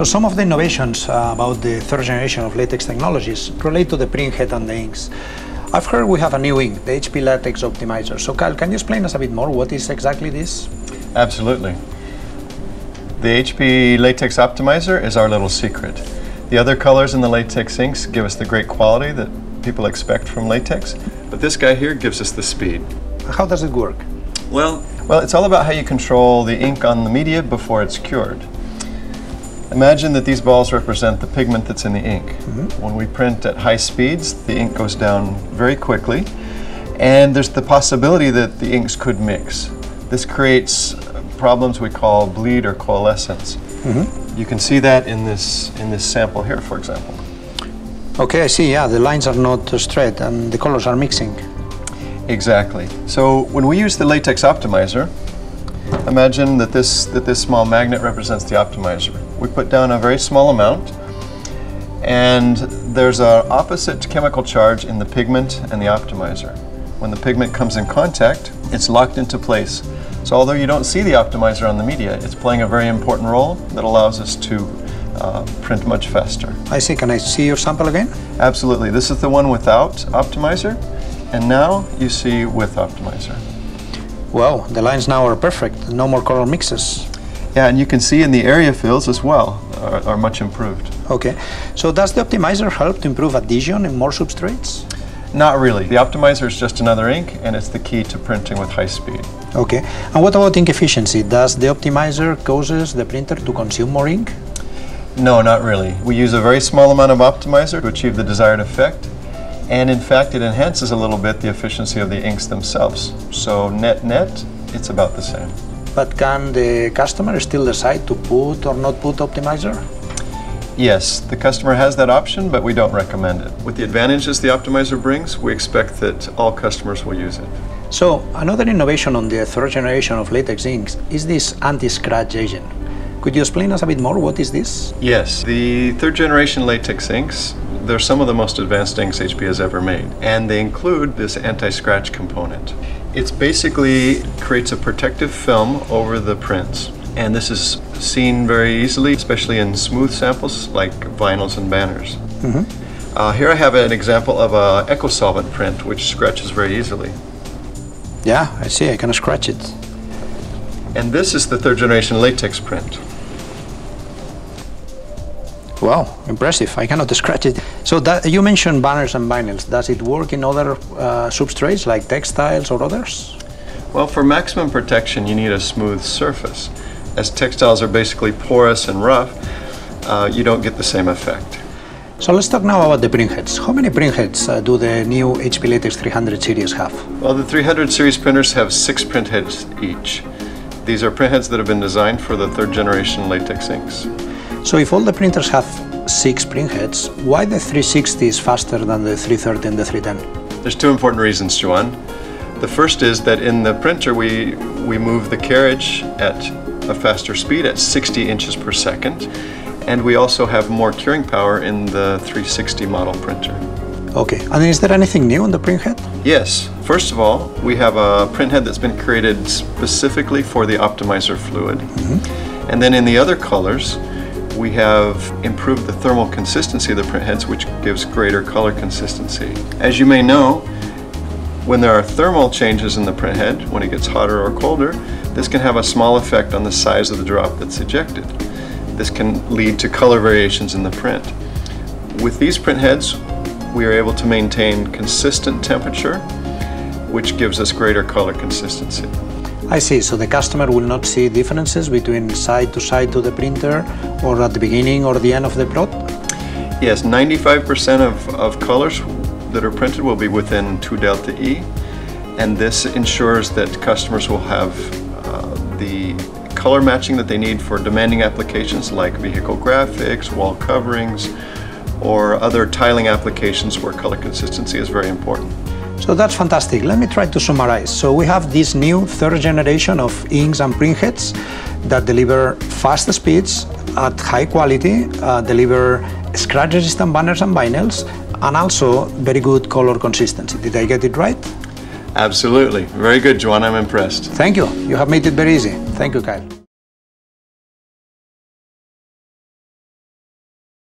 So some of the innovations about the third generation of latex technologies relate to the printhead and the inks. I've heard we have a new ink, the HP Latex optimizer. So Kyle, can you explain us a bit more what is exactly this? Absolutely. The HP Latex optimizer is our little secret. The other colors in the latex inks give us the great quality that people expect from latex, but this guy here gives us the speed. How does it work? Well, it's all about how you control the ink on the media before it's cured. Imagine that these balls represent the pigment that's in the ink. Mm-hmm. When we print at high speeds, the ink goes down very quickly, and there's the possibility that the inks could mix. This creates problems we call bleed or coalescence. Mm-hmm. You can see that in this sample here, for example. Okay, I see, yeah, the lines are not straight and the colors are mixing. Exactly. So when we use the latex optimizer, imagine that this small magnet represents the optimizer. We put down a very small amount, and there's an opposite chemical charge in the pigment and the optimizer. When the pigment comes in contact, it's locked into place. So although you don't see the optimizer on the media, it's playing a very important role that allows us to print much faster. I see. Can I see your sample again? Absolutely. This is the one without optimizer, and now you see with optimizer. Wow, the lines now are perfect. No more color mixes. Yeah, and you can see in the area fills as well are much improved. Okay, so does the optimizer help to improve adhesion in more substrates? Not really. The optimizer is just another ink, and it's the key to printing with high speed. Okay, and what about ink efficiency? Does the optimizer causes the printer to consume more ink? No, not really. We use a very small amount of optimizer to achieve the desired effect, and in fact it enhances a little bit the efficiency of the inks themselves. So net, it's about the same. But can the customer still decide to put or not put optimizer? Yes, the customer has that option, but we don't recommend it. With the advantages the optimizer brings, we expect that all customers will use it. So another innovation on the third generation of latex inks is this anti-scratch agent. Could you explain us a bit more? What is this? Yes, the third generation latex inks, they're some of the most advanced inks HP has ever made, and they include this anti-scratch component. It basically creates a protective film over the prints, and this is seen very easily, especially in smooth samples like vinyls and banners. Mm-hmm. Here I have an example of an eco-solvent print which scratches very easily. Yeah, I see, I can scratch it. And this is the third generation latex print. Wow, impressive. I cannot scratch it. So you mentioned banners and vinyls. Does it work in other substrates like textiles or others? Well, for maximum protection you need a smooth surface. As textiles are basically porous and rough, you don't get the same effect. So let's talk now about the printheads. How many printheads do the new HP Latex 300 series have? Well, the 300 series printers have 6 printheads each. These are printheads that have been designed for the third generation latex inks. So if all the printers have 6 printheads, why the 360 is faster than the 330 and the 310? There's 2 important reasons, Joan. The first is that in the printer we move the carriage at a faster speed at 60 inches per second, and we also have more curing power in the 360 model printer. Okay, and is there anything new in the printhead? Yes. First of all, we have a printhead that's been created specifically for the optimizer fluid. Mm-hmm. And then in the other colors, we have improved the thermal consistency of the printheads, which gives greater color consistency. As you may know, when there are thermal changes in the printhead, when it gets hotter or colder, this can have a small effect on the size of the drop that's ejected. This can lead to color variations in the print. With these printheads, we are able to maintain consistent temperature, which gives us greater color consistency. I see, so the customer will not see differences between side to the printer or at the beginning or the end of the plot? Yes, 95% of colors that are printed will be within 2 delta E, and this ensures that customers will have the color matching that they need for demanding applications like vehicle graphics, wall coverings, or other tiling applications where color consistency is very important. So that's fantastic. Let me try to summarize. So we have this new third generation of inks and printheads that deliver fast speeds at high quality, deliver scratch-resistant banners and vinyls, and also very good color consistency. Did I get it right? Absolutely. Very good, Joan. I'm impressed. Thank you. You have made it very easy. Thank you, Kyle.